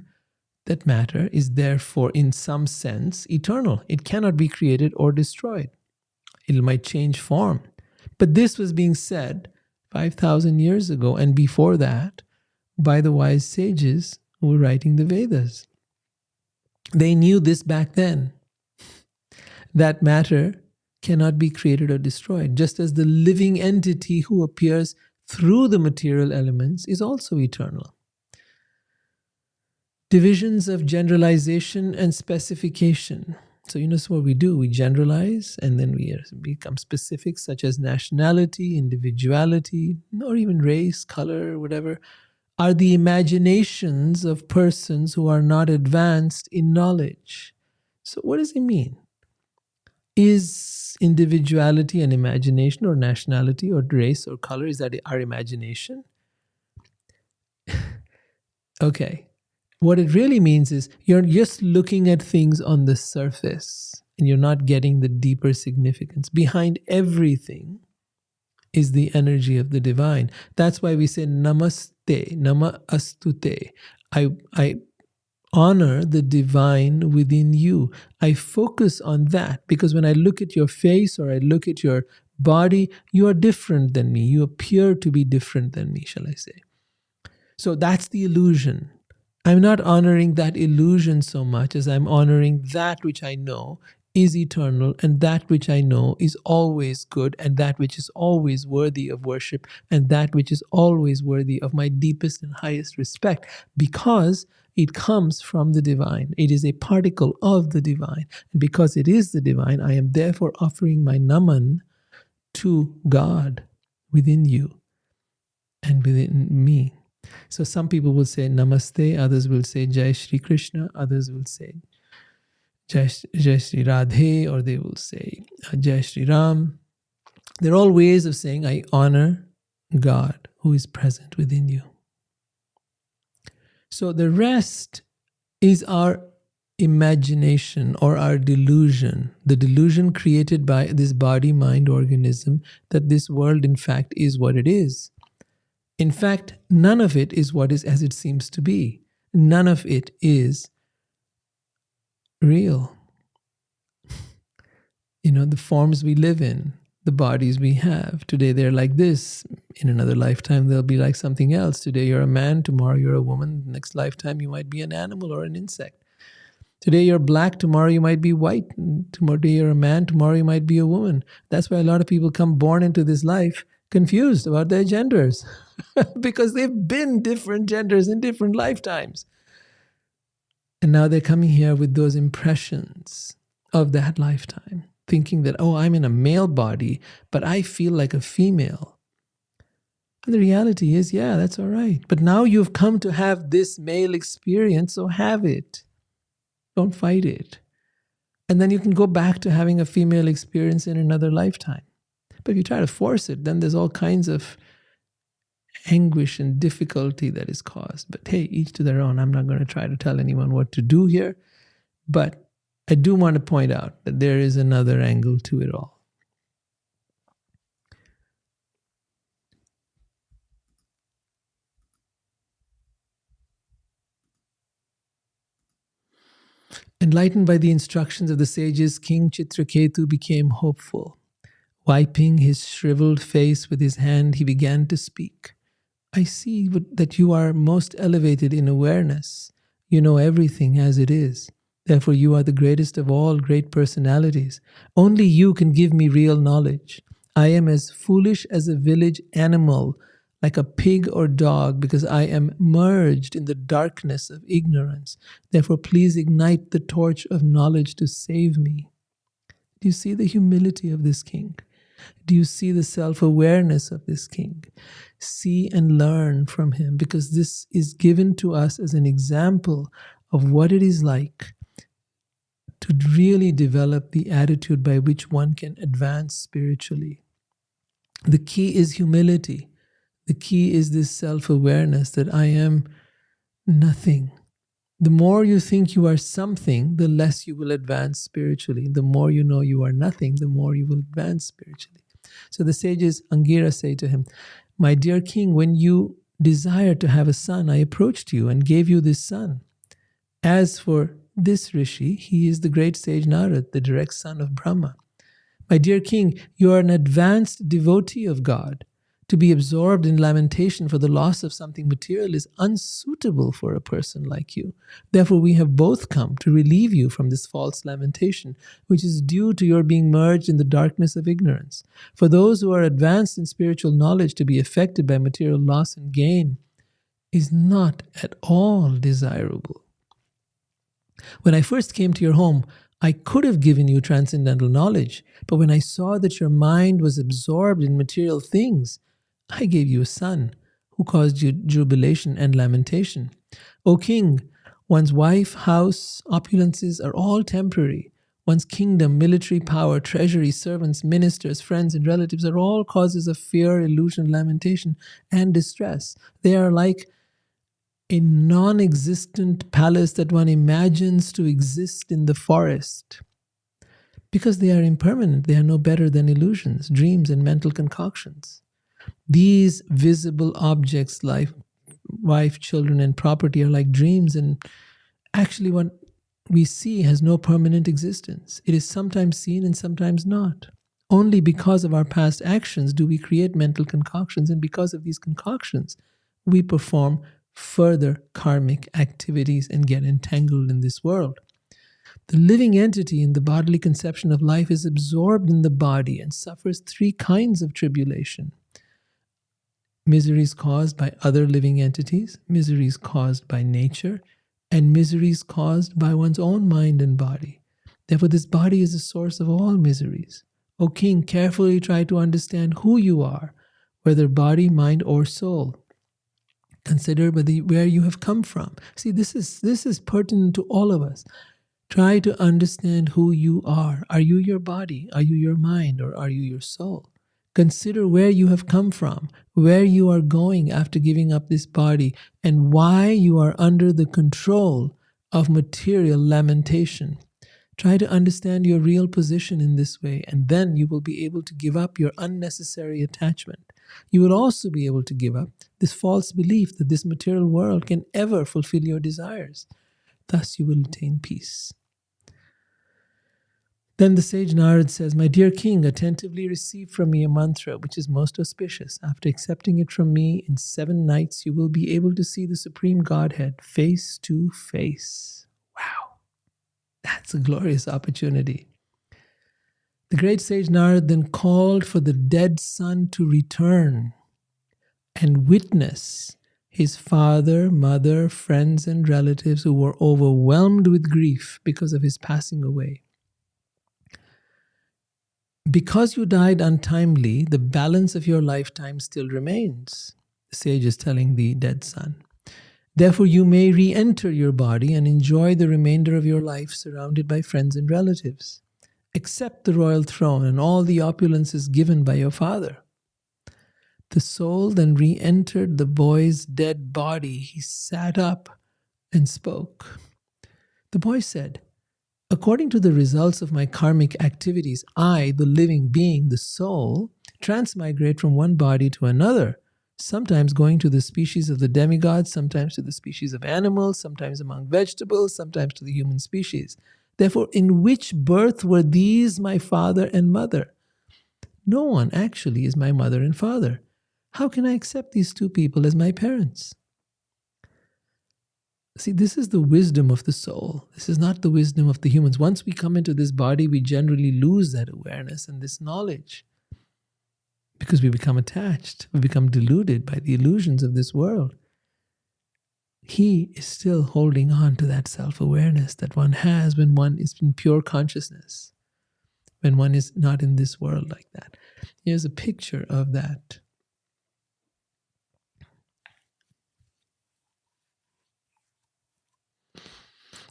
that matter is therefore, in some sense, eternal. It cannot be created or destroyed. It might change form. But this was being said 5,000 years ago, and before that, by the wise sages who were writing the Vedas. They knew this back then, that matter cannot be created or destroyed, just as the living entity who appears through the material elements is also eternal. Divisions of generalization and specification. So you notice what we do. We generalize and then we become specific, such as nationality, individuality, or even race, color, whatever, are the imaginations of persons who are not advanced in knowledge. So what does it mean? Is individuality an imagination, or nationality or race or color? Is that our imagination? Okay. What it really means is you're just looking at things on the surface and you're not getting the deeper significance. Behind everything is the energy of the divine. That's why we say namaste, nama astute. I honor the divine within you. I focus on that because when I look at your face or I look at your body, you are different than me. You appear to be different than me, shall I say. So that's the illusion. I'm not honoring that illusion so much as I'm honoring that which I know is eternal, and that which I know is always good, and that which is always worthy of worship, and that which is always worthy of my deepest and highest respect, because it comes from the divine. It is a particle of the divine. And because it is the divine, I am therefore offering my naman to God within you and within me. So some people will say namaste, others will say Jai Shri Krishna, others will say Jai Shri Radhe, or they will say Jai Shri Ram. They're all ways of saying I honor God who is present within you. So the rest is our imagination or our delusion, the delusion created by this body-mind organism that this world in fact is what it is. In fact, none of it is what is as it seems to be. None of it is real. The forms we live in, the bodies we have. Today they're like this. In another lifetime, they'll be like something else. Today you're a man, tomorrow you're a woman. Next lifetime, you might be an animal or an insect. Today you're black, tomorrow you might be white. Today you're a man, tomorrow you might be a woman. That's why a lot of people come born into this life confused about their genders because they've been different genders in different lifetimes. And now they're coming here with those impressions of that lifetime, thinking that, oh, I'm in a male body, but I feel like a female. And the reality is, yeah, that's all right. But now you've come to have this male experience, so have it. Don't fight it. And then you can go back to having a female experience in another lifetime. But if you try to force it, then there's all kinds of anguish and difficulty that is caused. But hey, each to their own. I'm not going to try to tell anyone what to do here. But I do want to point out that there is another angle to it all. Enlightened by the instructions of the sages, King Chitraketu became hopeful. Wiping his shriveled face with his hand, he began to speak. I see that you are most elevated in awareness. You know everything as it is. Therefore, you are the greatest of all great personalities. Only you can give me real knowledge. I am as foolish as a village animal, like a pig or dog, because I am merged in the darkness of ignorance. Therefore, please ignite the torch of knowledge to save me. Do you see the humility of this king? Do you see the self-awareness of this king? See and learn from him, because this is given to us as an example of what it is like to really develop the attitude by which one can advance spiritually. The key is humility. The key is this self-awareness that I am nothing. The more you think you are something, the less you will advance spiritually. The more you know you are nothing, the more you will advance spiritually. So the sages Angira say to him, my dear king, when you desired to have a son, I approached you and gave you this son. As for this rishi, he is the great sage Narad, the direct son of Brahma. My dear king, you are an advanced devotee of God. To be absorbed in lamentation for the loss of something material is unsuitable for a person like you. Therefore, we have both come to relieve you from this false lamentation, which is due to your being merged in the darkness of ignorance. For those who are advanced in spiritual knowledge, to be affected by material loss and gain is not at all desirable. When I first came to your home, I could have given you transcendental knowledge, but when I saw that your mind was absorbed in material things, I gave you a son who caused you jubilation and lamentation. O king, one's wife, house, opulences are all temporary. One's kingdom, military power, treasury, servants, ministers, friends, and relatives are all causes of fear, illusion, lamentation, and distress. They are like a non-existent palace that one imagines to exist in the forest. Because they are impermanent, they are no better than illusions, dreams, and mental concoctions. These visible objects, like wife, children, and property, are like dreams, and actually what we see has no permanent existence. It is sometimes seen and sometimes not. Only because of our past actions do we create mental concoctions, and because of these concoctions, we perform further karmic activities and get entangled in this world. The living entity in the bodily conception of life is absorbed in the body and suffers three kinds of tribulation. Miseries caused by other living entities, miseries caused by nature, and miseries caused by one's own mind and body. Therefore, this body is the source of all miseries. O king, carefully try to understand who you are, whether body, mind, or soul. Consider where you have come from. See, this is pertinent to all of us. Try to understand who you are. Are you your body? Are you your mind? Or are you your soul? Consider where you have come from, where you are going after giving up this body, and why you are under the control of material lamentation. Try to understand your real position in this way, and then you will be able to give up your unnecessary attachment. You will also be able to give up this false belief that this material world can ever fulfill your desires. Thus you will attain peace. Then the sage Narad says, "My dear king, attentively receive from me a mantra which is most auspicious. After accepting it from me, in 7 nights you will be able to see the Supreme Godhead face to face." Wow, that's a glorious opportunity. The great sage Narad then called for the dead son to return and witness his father, mother, friends, and relatives who were overwhelmed with grief because of his passing away. Because you died untimely, the balance of your lifetime still remains, the sage is telling the dead son. Therefore, you may re-enter your body and enjoy the remainder of your life surrounded by friends and relatives. Accept the royal throne and all the opulences given by your father. The soul then re-entered the boy's dead body. He sat up and spoke. The boy said, "According to the results of my karmic activities, I, the living being, the soul, transmigrate from one body to another, sometimes going to the species of the demigods, sometimes to the species of animals, sometimes among vegetables, sometimes to the human species. Therefore, in which birth were these my father and mother? No one actually is my mother and father. How can I accept these two people as my parents?" See, this is the wisdom of the soul. This is not the wisdom of the humans. Once we come into this body, we generally lose that awareness and this knowledge because we become attached. We become deluded by the illusions of this world. He is still holding on to that self-awareness that one has when one is in pure consciousness, when one is not in this world like that. Here's a picture of that.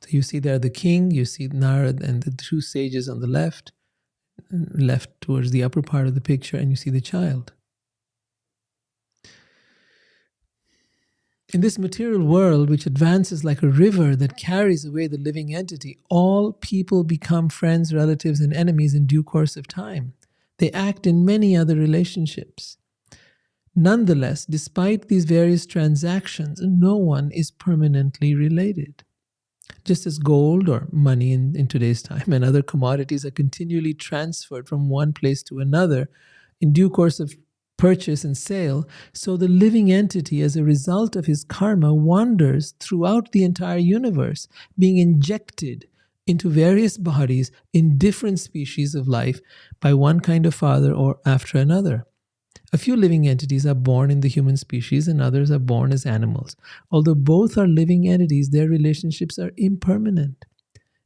So you see there the king, you see Narad and the two sages on the left towards the upper part of the picture, and you see the child. In this material world, which advances like a river that carries away the living entity, all people become friends, relatives, and enemies in due course of time. They act in many other relationships. Nonetheless, despite these various transactions, no one is permanently related. Just as gold or money in today's time and other commodities are continually transferred from one place to another, in due course of purchase and sale. So the living entity, as a result of his karma, wanders throughout the entire universe, being injected into various bodies in different species of life by one kind of father or after another. A few living entities are born in the human species and others are born as animals. Although both are living entities, their relationships are impermanent.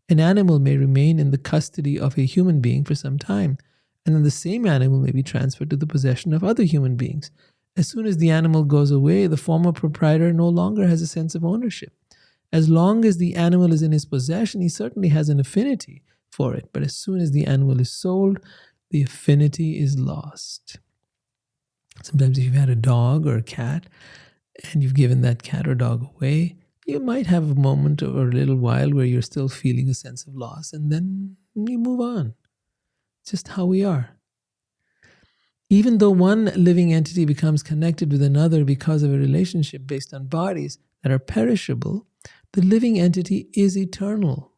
An animal may remain in the custody of a human being for some time, and then the same animal may be transferred to the possession of other human beings. As soon as the animal goes away, the former proprietor no longer has a sense of ownership. As long as the animal is in his possession, he certainly has an affinity for it. But as soon as the animal is sold, the affinity is lost. Sometimes if you've had a dog or a cat and you've given that cat or dog away, you might have a moment or a little while where you're still feeling a sense of loss, and then you move on. Just how we are. Even though one living entity becomes connected with another because of a relationship based on bodies that are perishable, the living entity is eternal.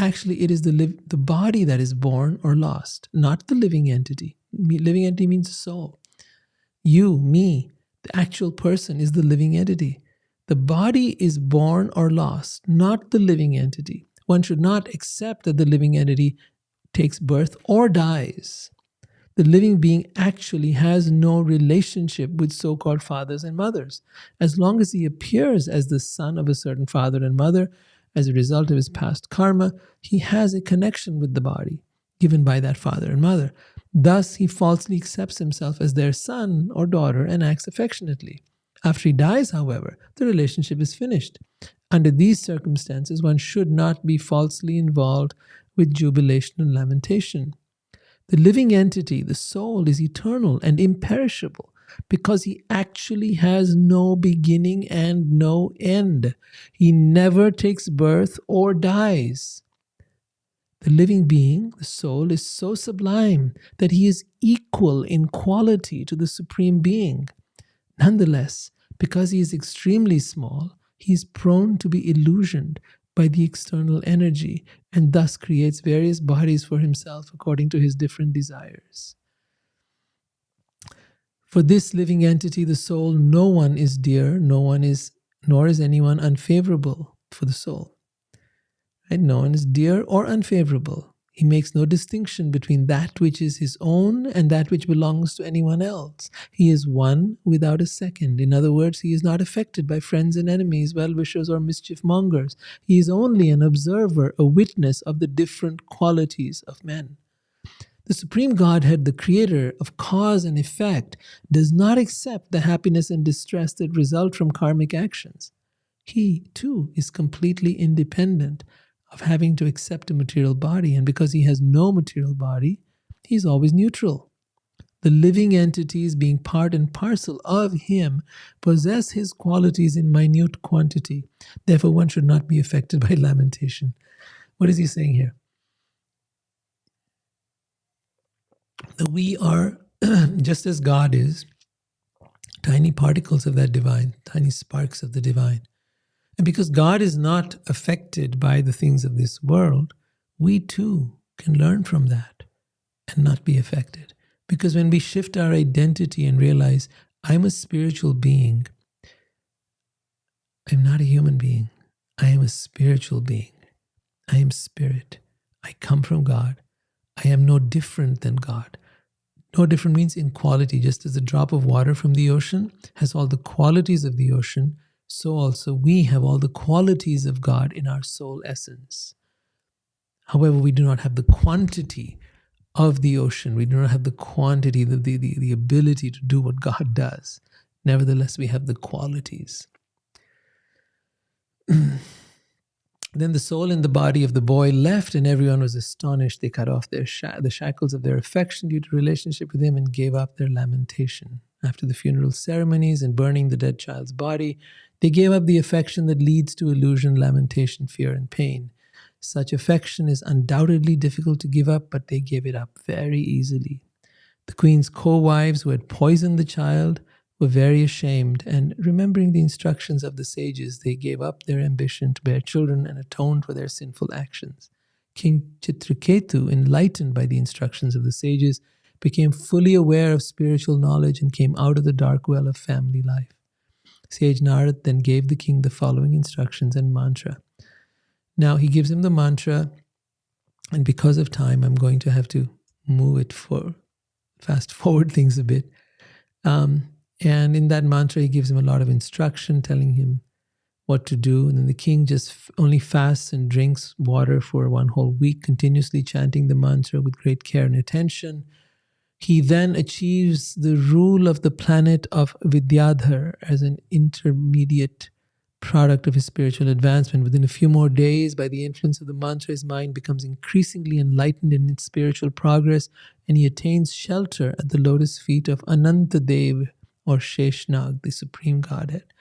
Actually, it is the body that is born or lost, not the living entity. Living entity means soul. You, me, the actual person is the living entity. The body is born or lost, not the living entity. One should not accept that the living entity takes birth or dies. The living being actually has no relationship with so-called fathers and mothers. As long as he appears as the son of a certain father and mother, as a result of his past karma, he has a connection with the body given by that father and mother. Thus, he falsely accepts himself as their son or daughter and acts affectionately. After he dies, however, the relationship is finished. Under these circumstances, one should not be falsely involved with jubilation and lamentation. The living entity, the soul, is eternal and imperishable because he actually has no beginning and no end. He never takes birth or dies. The living being, the soul, is so sublime that he is equal in quality to the Supreme Being. Nonetheless, because he is extremely small, he is prone to be illusioned by the external energy and thus creates various bodies for himself according to his different desires. For this living entity, the soul, no one is dear, nor is anyone unfavorable for the soul. Right? No one is dear or unfavorable. He makes no distinction between that which is his own and that which belongs to anyone else. He is one without a second. In other words, he is not affected by friends and enemies, well-wishers or mischief mongers. He is only an observer, a witness of the different qualities of men. The Supreme Godhead, the creator of cause and effect, does not accept the happiness and distress that result from karmic actions. He, too, is completely independent of having to accept a material body, and because he has no material body, he's always neutral. The living entities, being part and parcel of him, possess his qualities in minute quantity. Therefore, one should not be affected by lamentation. What is he saying here? That we are, just as God is, tiny particles of that divine, tiny sparks of the divine. And because God is not affected by the things of this world, we too can learn from that and not be affected. Because when we shift our identity and realize, I'm a spiritual being, I'm not a human being, I am a spiritual being. I am spirit. I come from God. I am no different than God. No different means in quality. Just as a drop of water from the ocean has all the qualities of the ocean, so also we have all the qualities of God in our soul essence. However, we do not have the quantity of the ocean. We do not have the quantity, the ability to do what God does. Nevertheless, we have the qualities. Then the soul and the body of the boy left, and everyone was astonished. They cut off the shackles of their affection due to relationship with him and gave up their lamentation. After the funeral ceremonies and burning the dead child's body, they gave up the affection that leads to illusion, lamentation, fear, and pain. Such affection is undoubtedly difficult to give up, but they gave it up very easily. The queen's co-wives who had poisoned the child were very ashamed, and remembering the instructions of the sages, they gave up their ambition to bear children and atoned for their sinful actions. King Chitraketu, enlightened by the instructions of the sages, became fully aware of spiritual knowledge, and came out of the dark well of family life. Sage Narad then gave the king the following instructions and mantra. Now he gives him the mantra, and because of time, I'm going to have to move it fast forward things a bit. And in that mantra, he gives him a lot of instruction, telling him what to do. And then the king just only fasts and drinks water for one whole week, continuously chanting the mantra with great care and attention. He then achieves the rule of the planet of Vidyadhar as an intermediate product of his spiritual advancement. Within a few more days, by the influence of the mantra, his mind becomes increasingly enlightened in its spiritual progress, and he attains shelter at the lotus feet of Anantadev, or Sheshnag, the Supreme Godhead.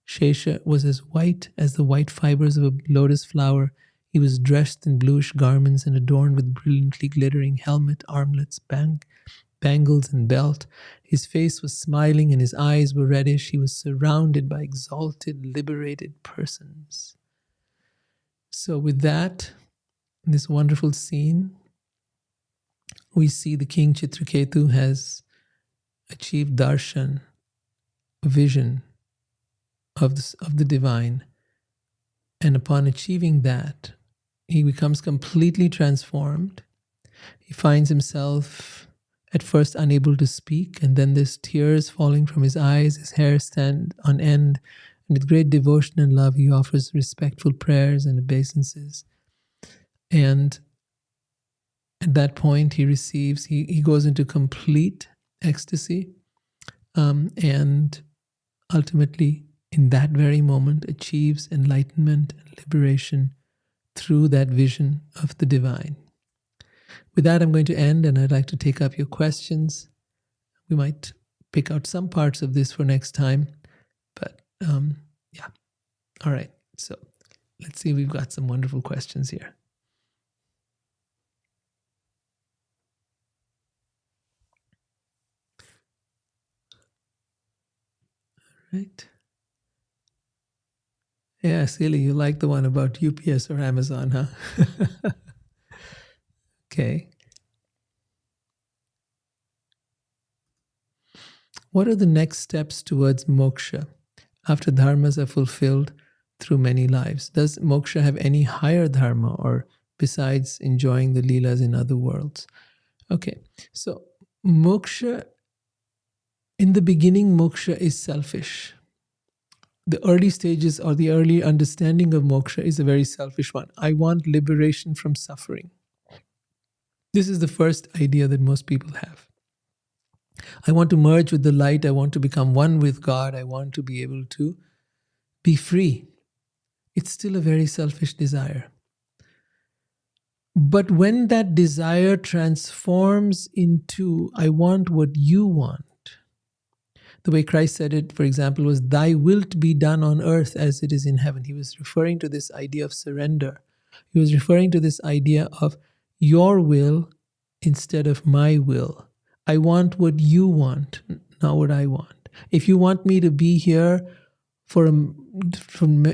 Shesha was as white as the white fibers of a lotus flower. He was dressed in bluish garments and adorned with brilliantly glittering helmet, armlets, bangles, and belt. His face was smiling and his eyes were reddish. He was surrounded by exalted, liberated persons. So with that, this wonderful scene, we see the king Chitraketu has achieved darshan, vision of the divine. And upon achieving that, he becomes completely transformed. He finds himself at first unable to speak, and then there's tears falling from his eyes, his hair stand on end, and with great devotion and love he offers respectful prayers and obeisances. And at that point he goes into complete ecstasy, and ultimately in that very moment achieves enlightenment and liberation through that vision of the divine. With that, I'm going to end, and I'd like to take up your questions. We might pick out some parts of this for next time, but yeah. All right, so let's see, we've got some wonderful questions here. All right. Yeah, Silly, you like the one about UPS or Amazon, huh? Okay. What are the next steps towards moksha after dharmas are fulfilled through many lives? Does moksha have any higher dharma, or besides enjoying the leelas in other worlds? Okay, so moksha, in the beginning, moksha is selfish. The early stages or the early understanding of moksha is a very selfish one. I want liberation from suffering. This is the first idea that most people have. I want to merge with the light. I want to become one with God. I want to be able to be free. It's still a very selfish desire. But when that desire transforms into, I want what you want, the way Christ said it, for example, was, thy wilt be done on earth as it is in heaven. He was referring to this idea of surrender. He was referring to this idea of your will instead of my will. I want what you want, not what I want. If you want me to be here from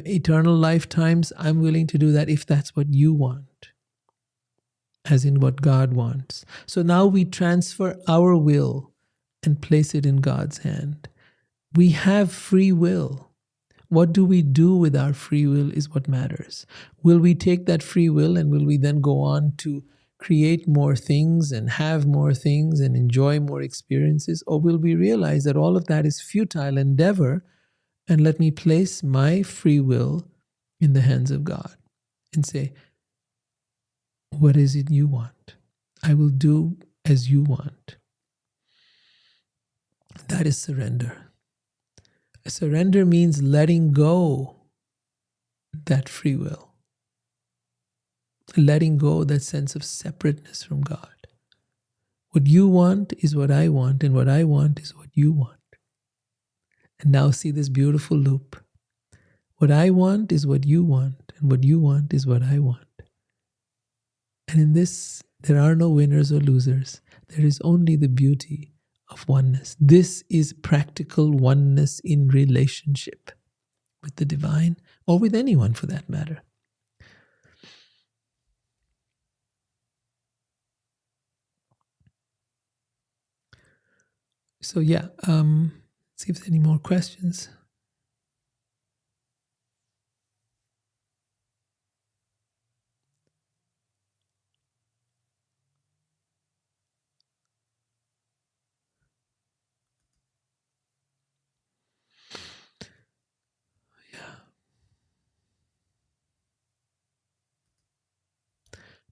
eternal lifetimes, I'm willing to do that if that's what you want, as in what God wants. So now we transfer our will and place it in God's hand. We have free will. What do we do with our free will is what matters. Will we take that free will and will we then go on to create more things and have more things and enjoy more experiences? Or will we realize that all of that is futile endeavor, and let me place my free will in the hands of God and say, what is it you want? I will do as you want. That is surrender. Surrender means letting go that free will, letting go that sense of separateness from God. What you want is what I want, and what I want is what you want. And now see this beautiful loop. What I want is what you want, and what you want is what I want. And in this, there are no winners or losers. There is only the beauty of oneness. This is practical oneness in relationship with the divine, or with anyone for that matter. So yeah, see if there's any more questions.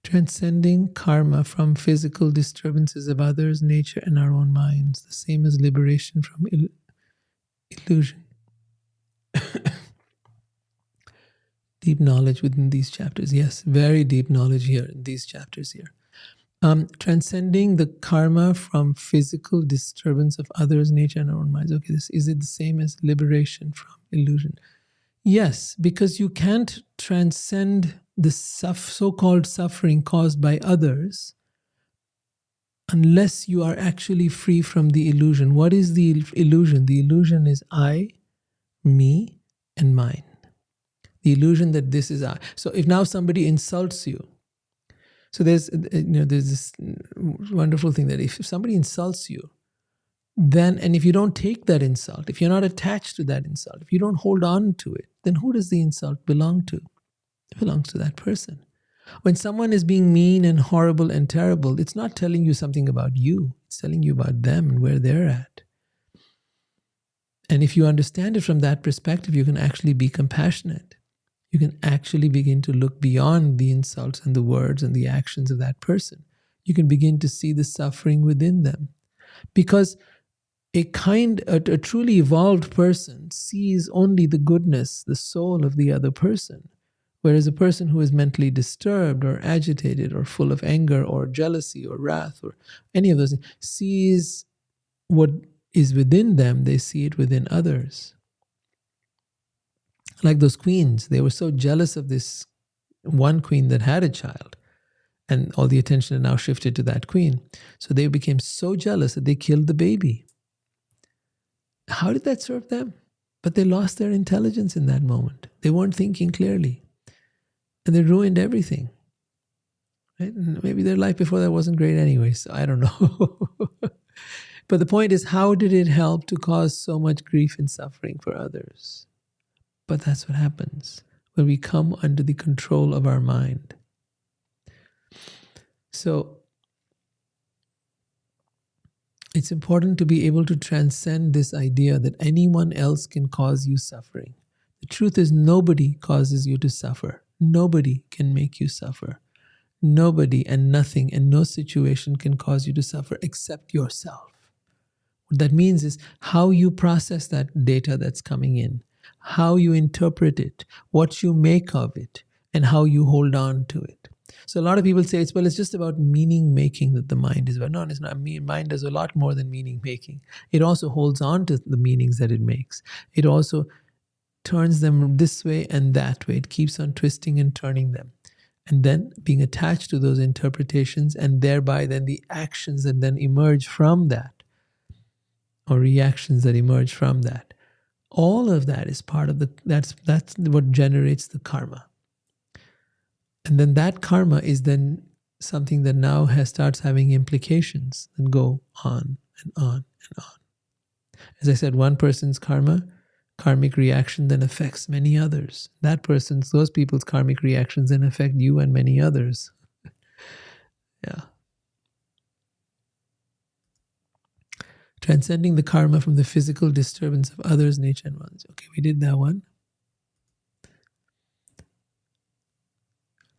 Transcending karma from physical disturbances of others, nature, and our own minds, the same as liberation from illusion. Deep knowledge within these chapters. Yes, very deep knowledge here in these chapters here. Transcending the karma from physical disturbance of others, nature, and our own minds. Okay, is it the same as liberation from illusion? Yes, because you can't transcend the so-called suffering caused by others unless you are actually free from the illusion. What is the illusion? The illusion is I, me, and mine. The illusion that this is I. So if now somebody insults you, so there's this wonderful thing that if somebody insults you, then, and if you don't take that insult, if you're not attached to that insult, if you don't hold on to it, then who does the insult belong to? It belongs to that person. When someone is being mean and horrible and terrible, it's not telling you something about you. It's telling you about them and where they're at. And if you understand it from that perspective, you can actually be compassionate. You can actually begin to look beyond the insults and the words and the actions of that person. You can begin to see the suffering within them. Because a truly evolved person sees only the goodness, the soul of the other person. Whereas a person who is mentally disturbed or agitated or full of anger or jealousy or wrath or any of those things sees what is within them, they see it within others. Like those queens, they were so jealous of this one queen that had a child, and all the attention had now shifted to that queen. So they became so jealous that they killed the baby. How did that serve them? But they lost their intelligence in that moment. They weren't thinking clearly. And they ruined everything. Right? And maybe their life before that wasn't great anyway, so I don't know. But the point is, how did it help to cause so much grief and suffering for others? But that's what happens when we come under the control of our mind. So it's important to be able to transcend this idea that anyone else can cause you suffering. The truth is, nobody causes you to suffer. Nobody can make you suffer. Nobody and nothing and no situation can cause you to suffer except yourself. What that means is how you process that data that's coming in, how you interpret it, what you make of it, and how you hold on to it. So a lot of people say it's just about meaning making that the mind is about. No, it's not. Mind does a lot more than meaning making. It also holds on to the meanings that it makes. It also turns them this way and that way. It keeps on twisting and turning them. And then being attached to those interpretations, and thereby then the actions that then emerge from that, or reactions that emerge from that. All of that is part of that's what generates the karma. And then that karma is then something that now starts having implications that go on and on and on. As I said, one person's karmic reaction then affects many others. Those people's karmic reactions then affect you and many others. Yeah. Transcending the karma from the physical disturbance of others, nature, and ones. Okay, we did that one.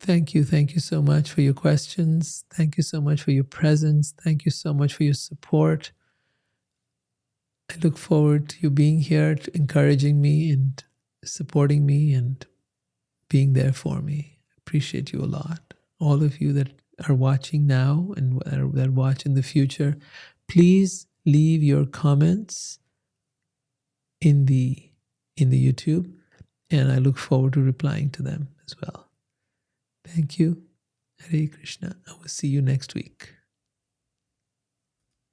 Thank you so much for your questions. Thank you so much for your presence. Thank you so much for your support. I look forward to you being here, encouraging me and supporting me and being there for me. I appreciate you a lot. All of you that are watching now and that watch in the future, please leave your comments in the YouTube, and I look forward to replying to them as well. Thank you. Hare Krishna. I will see you next week.